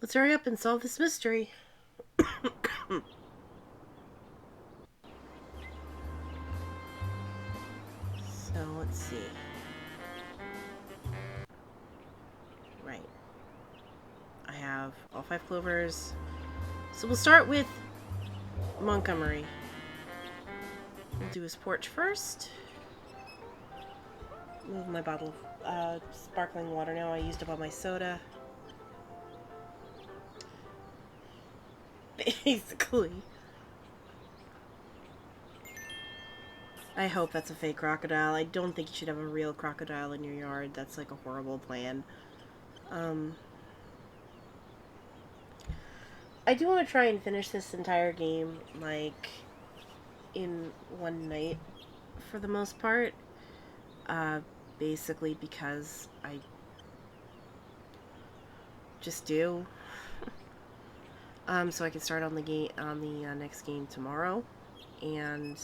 Let's hurry up and solve this mystery. So, let's see. Right. I have all 5 clovers. So we'll start with Montgomery. We'll do his porch first. Move my bottle of sparkling water now. I used up all my soda. Basically. I hope that's a fake crocodile. I don't think you should have a real crocodile in your yard. That's like a horrible plan. Um, I do want to try and finish this entire game, like, in one night for the most part. Uh, Basically because I just do. So I can start on the game on the next game tomorrow, and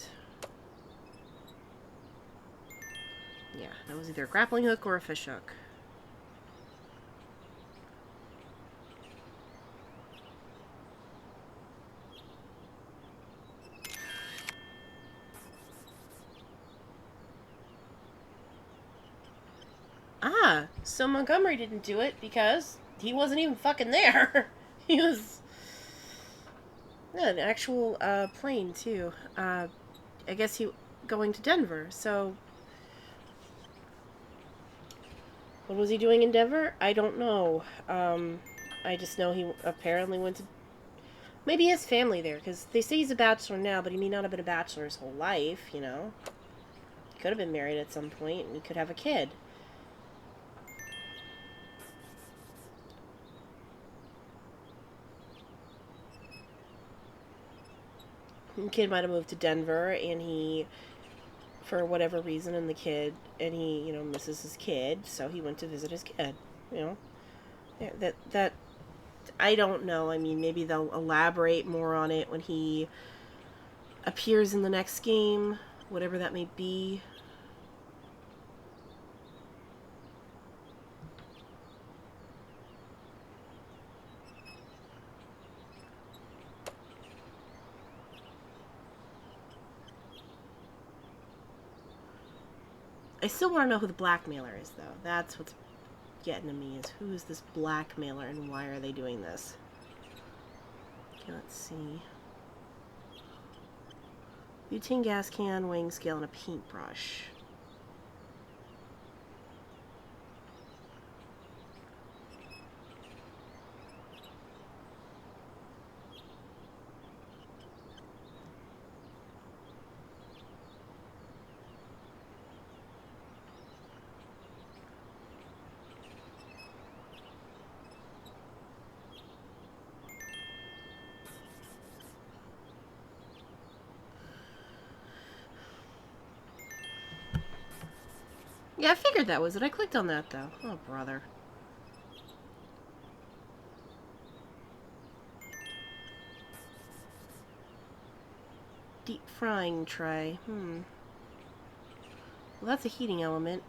yeah, that was either a grappling hook or a fish hook. Ah, so Montgomery didn't do it because he wasn't even fucking there. He was an actual plane too. I guess he going to Denver. So what was he doing in Denver? I don't know. I just know he apparently went to. Maybe he has family there, because they say he's a bachelor now, but he may not have been a bachelor his whole life, you know? He could have been married at some point, and he could have a kid. The kid might have moved to Denver, and he, for whatever reason, and he, misses his kid, so he went to visit his kid, you know? Yeah, that, I don't know. I mean, maybe they'll elaborate more on it when he appears in the next game, whatever that may be. I still want to know who the blackmailer is, though. That's what's getting to me, is who is this blackmailer and why are they doing this? Okay, let's see. Butane gas can, weighing scale, and a paintbrush. Yeah, I figured that was it. I clicked on that, though. Oh, brother. Deep frying tray. Well, that's a heating element.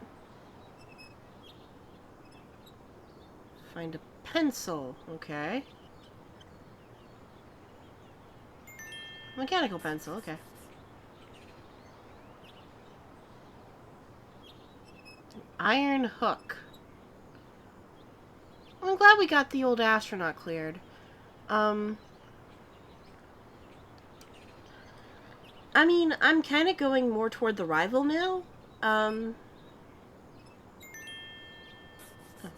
Find a pencil. Okay. Mechanical pencil. Okay. Iron hook. I'm glad we got the old astronaut cleared. Um, I mean, I'm kind of going more toward the rival now. Um,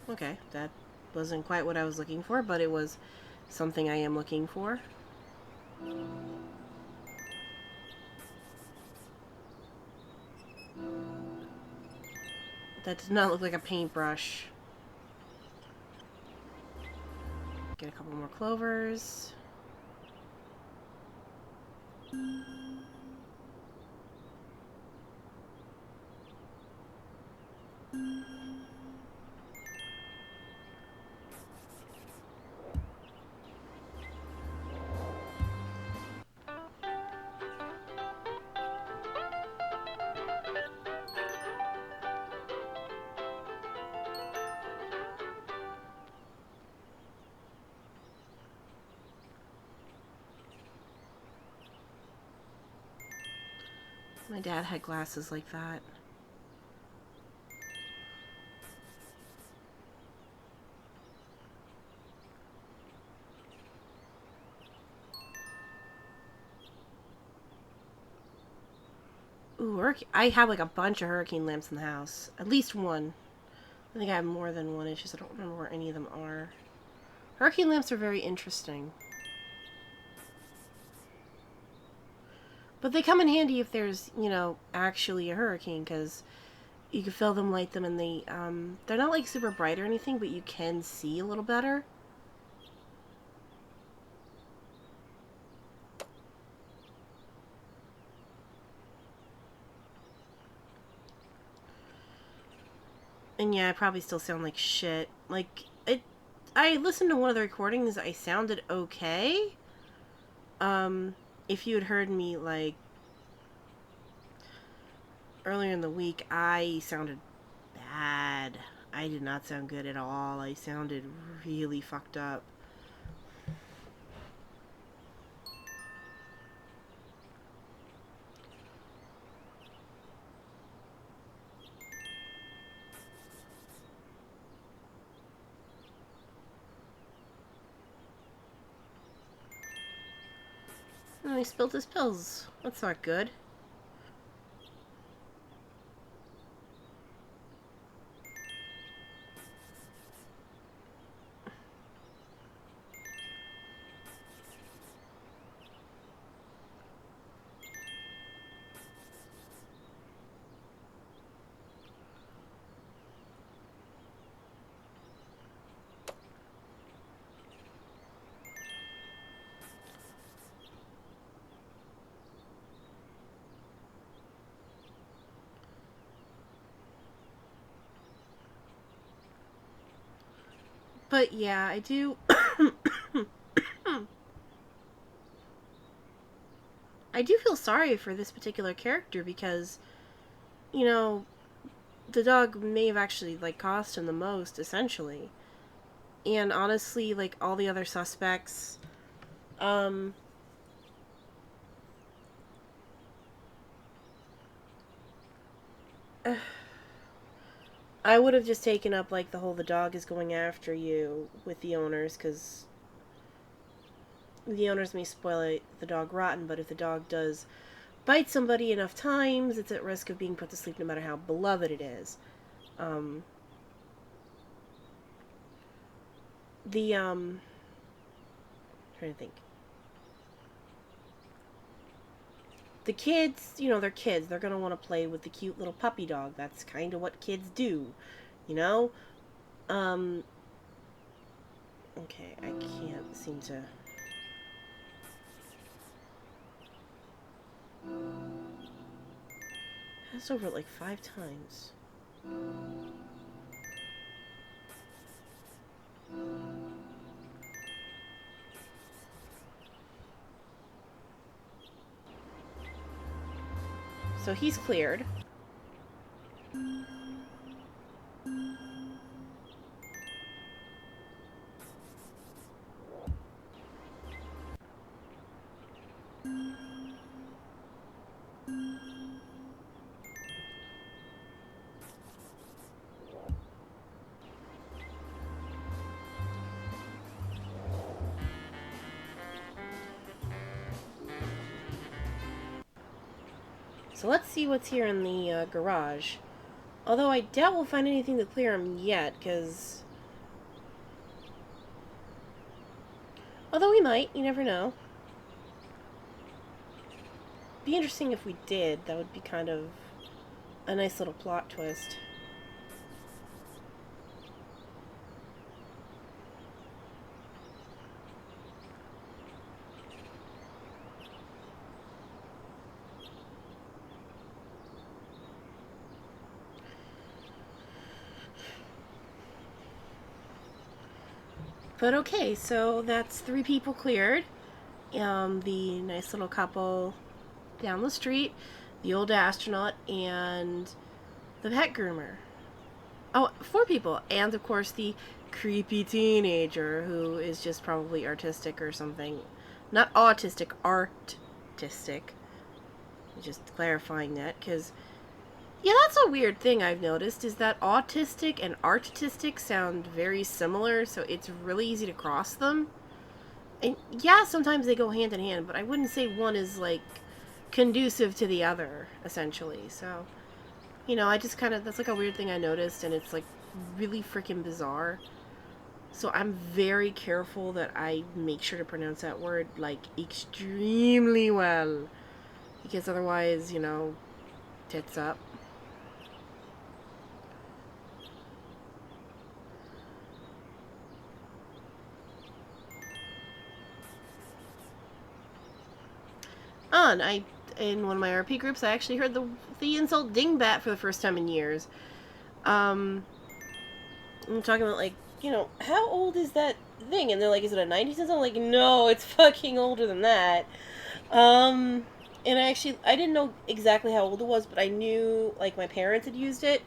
okay, that wasn't quite what I was looking for, but it was something I am looking for. That did not look like a paintbrush. Get a couple more clovers. My dad had glasses like that. Ooh, I have like a bunch of hurricane lamps in the house. At least one. I think I have more than one. It's just I don't remember where any of them are. Hurricane lamps are very interesting. But they come in handy if there's, you know, actually a hurricane, because you can fill them, light them, and they're not like super bright or anything, but you can see a little better. And yeah, I probably still sound like shit. Like, I listened to one of the recordings, I sounded okay. If you had heard me, like, earlier in the week, I sounded bad. I did not sound good at all. I sounded really fucked up. And he spilled his pills. That's not good. But yeah, I do. I do feel sorry for this particular character because, you know, the dog may have actually, like, cost him the most, essentially. And honestly, like, all the other suspects, um, I would have just taken up, like, the whole the dog is going after you with the owners, because the owners may spoil the dog rotten, but if the dog does bite somebody enough times, it's at risk of being put to sleep no matter how beloved it is. Um, I'm trying to think. The kids, you know, they're kids. They're going to want to play with the cute little puppy dog. That's kind of what kids do, you know? Um, okay, I can't seem to. Passed over it like 5 times. So he's cleared. So let's see what's here in the garage. Although I doubt we'll find anything to clear him yet, because... Although we might, you never know. Be interesting if we did. That would be kind of a nice little plot twist. But okay, so that's 3 people cleared. The nice little couple down the street, the old astronaut, and the pet groomer. Oh, 4 people. And, of course, the creepy teenager who is just probably artistic or something. Not autistic, artistic. Just clarifying that, because yeah, that's a weird thing I've noticed, is that autistic and artistic sound very similar, so it's really easy to cross them. And yeah, sometimes they go hand in hand, but I wouldn't say one is like conducive to the other, essentially. So, I just kind of, that's like a weird thing I noticed, and it's like really freaking bizarre. So I'm very careful that I make sure to pronounce that word like extremely well, because otherwise, tits up. Oh, and in one of my RP groups, I actually heard the insult dingbat for the first time in years. I'm talking about, like, how old is that thing? And they're like, is it a 90s insult? I'm like, no, it's fucking older than that. And I didn't know exactly how old it was, but I knew, like, my parents had used it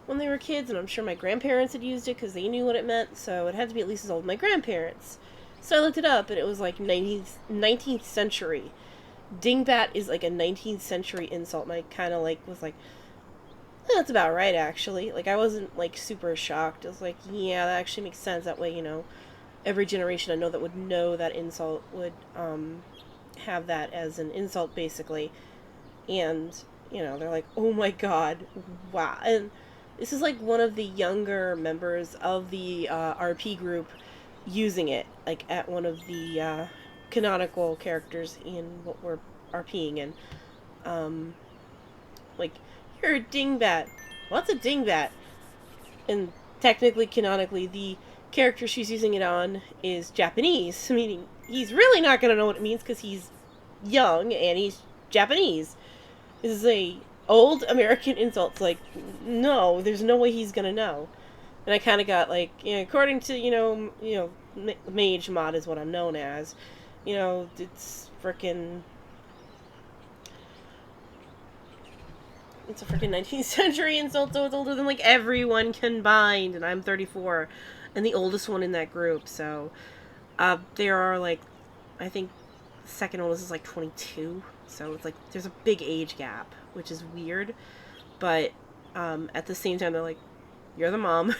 when they were kids, and I'm sure my grandparents had used it because they knew what it meant, so it had to be at least as old as my grandparents. So I looked it up, and it was like 19th century. Dingbat is like a 19th century insult, and I kind of like was like, that's about right, actually. Like, I wasn't like super shocked. I was like, yeah, that actually makes sense. That way, every generation I know that would know that insult would have that as an insult, basically. And they're like, oh my god, wow. And this is like one of the younger members of the RP group using it, like at one of the canonical characters in what we're RPing in. Um, like, you're a dingbat. What's a dingbat? And technically, canonically, the character she's using it on is Japanese, meaning he's really not going to know what it means because he's young and he's Japanese. This is a old American insult. It's like, no, there's no way he's going to know. And I kind of got like, according to, mage mod is what I'm known as. It's freaking. It's a freaking 19th century insult, so it's older than like everyone combined, and I'm 34, and the oldest one in that group. So, there are like, I think, the second oldest is like 22. So it's like there's a big age gap, which is weird, but at the same time they're like, you're the mom.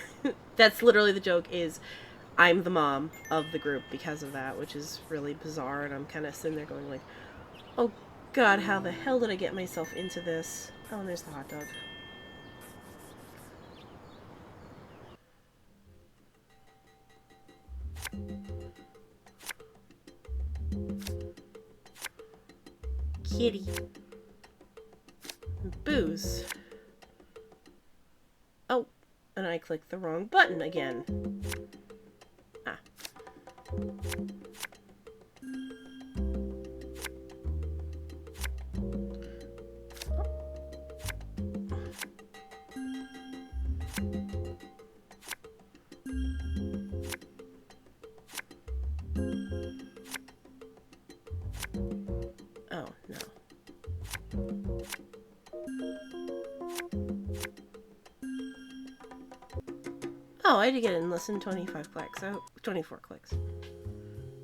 That's literally the joke, is I'm the mom of the group because of that, which is really bizarre, and I'm kind of sitting there going like, oh god, how the hell did I get myself into this? Oh, and there's the hot dog. Kitty. Booze. Oh, and I clicked the wrong button again. Ah. Oh, no. Oh, I did get in less than 25 clicks. Oh, 24 clicks.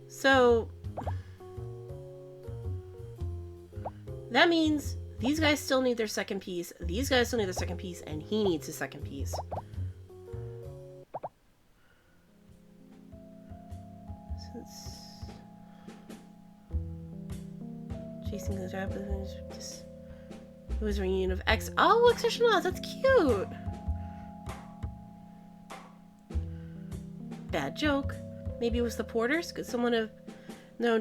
So, that means these guys still need their second piece, these guys still need their second piece, and he needs his second piece. Since chasing the Japanese, just it was a reunion of X. Oh, exceptional! That's cute. Bad joke. Maybe it was the porters. Could someone have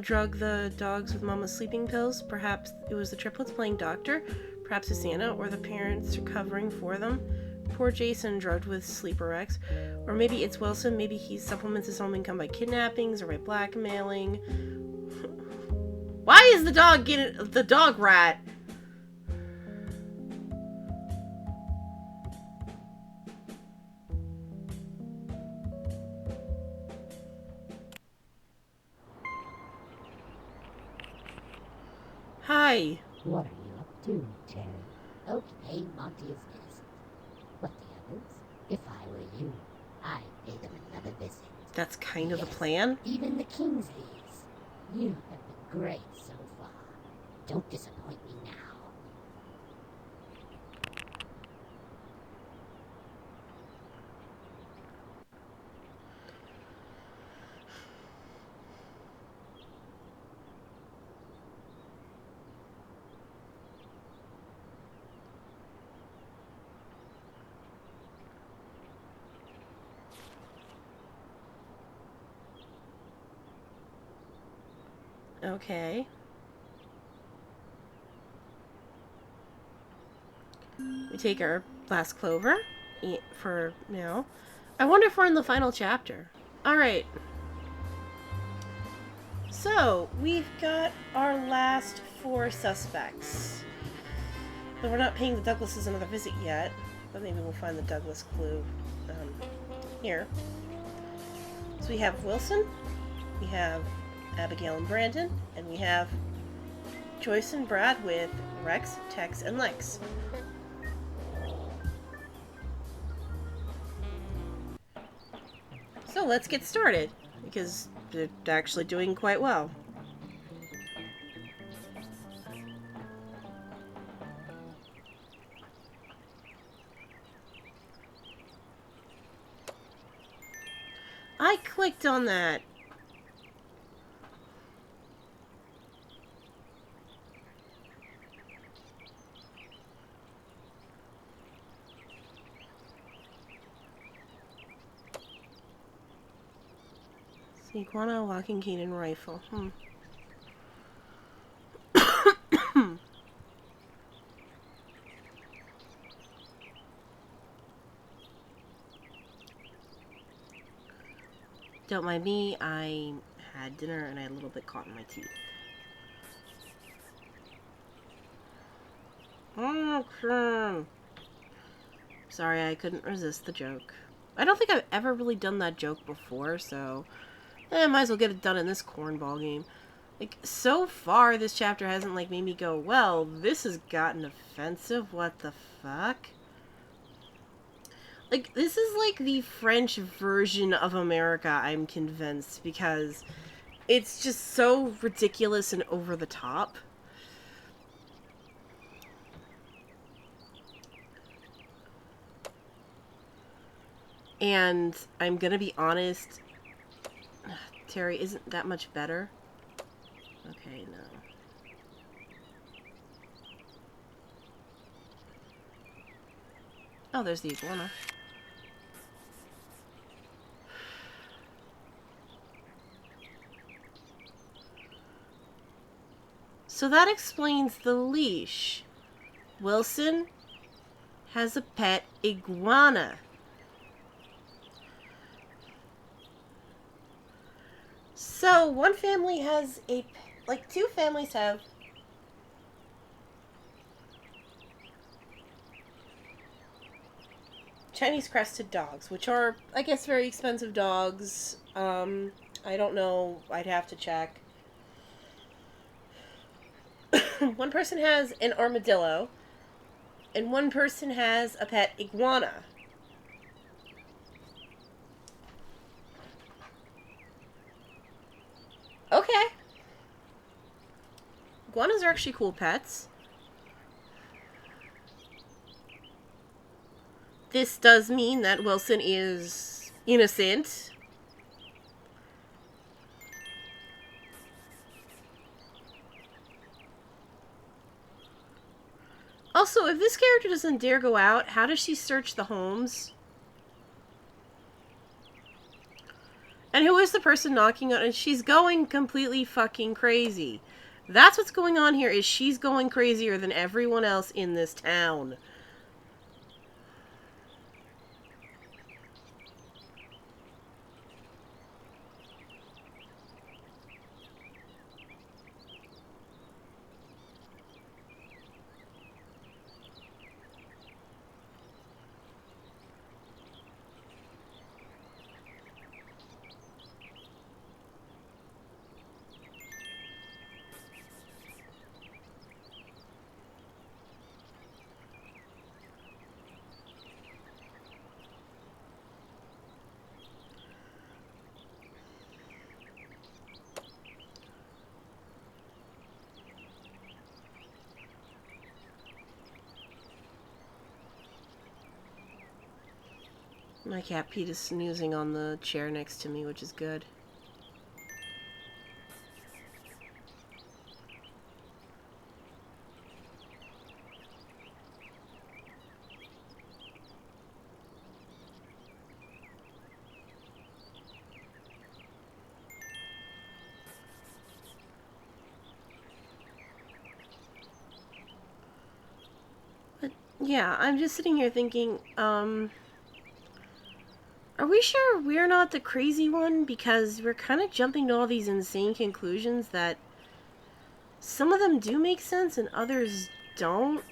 drug the dogs with mama's sleeping pills? Perhaps it was the triplets playing doctor. Perhaps it's Santa or the parents are covering for them. Poor Jason drugged with sleeper X. Or maybe it's Wilson. Maybe he supplements his home income by kidnappings or by blackmailing. Why is the dog getting the dog rat? Hi. What are you up to, Terry? Okay, Monty is missed. But the others? If I were you, I'd pay them another visit. That's kind of the plan. Even the Kingsleys. You have been great so far. Don't disappoint me now. Okay. We take our last clover for now. I wonder if we're in the final chapter. Alright. So, we've got our last 4 suspects. But we're not paying the Douglases another visit yet. But maybe we'll find the Douglas clue here. So we have Wilson, we have Abigail and Brandon, and we have Joyce and Brad with Rex, Tex, and Lex. So let's get started, because they're actually doing quite well. I clicked on that. Iguana, walking cane, and rifle. Don't mind me, I had dinner and I had a little bit caught in my teeth. Okay. Sorry, I couldn't resist the joke. I don't think I've ever really done that joke before, so might as well get it done in this cornball game. Like, so far, this chapter hasn't, like, made me go, well, this has gotten offensive, what the fuck? Like, this is, like, the French version of America, I'm convinced, because it's just so ridiculous and over the top. And I'm gonna be honest, Terry isn't that much better. Okay, no. Oh, there's the iguana. So that explains the leash. Wilson has a pet iguana. So one family has like 2 families have Chinese crested dogs, which are, I guess, very expensive dogs. I don't know. I'd have to check. One person has an armadillo, and one person has a pet iguana. Okay. Iguanas are actually cool pets. This does mean that Wilson is innocent. Also, if this character doesn't dare go out, how does she search the homes? And who is the person knocking on? And she's going completely fucking crazy. That's what's going on here, is she's going crazier than everyone else in this town. My cat Pete is snoozing on the chair next to me, which is good. Yeah, I'm just sitting here thinking, are we sure we're not the crazy one? Because we're kind of jumping to all these insane conclusions that some of them do make sense and others don't.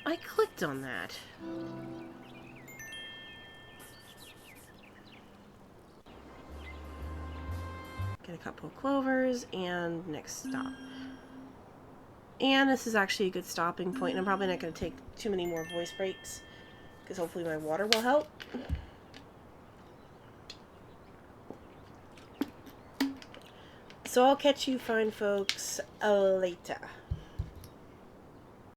I clicked on that. Get a couple of clovers and next stop. And this is actually a good stopping point, and I'm probably not going to take too many more voice breaks because hopefully my water will help. So I'll catch you fine folks later.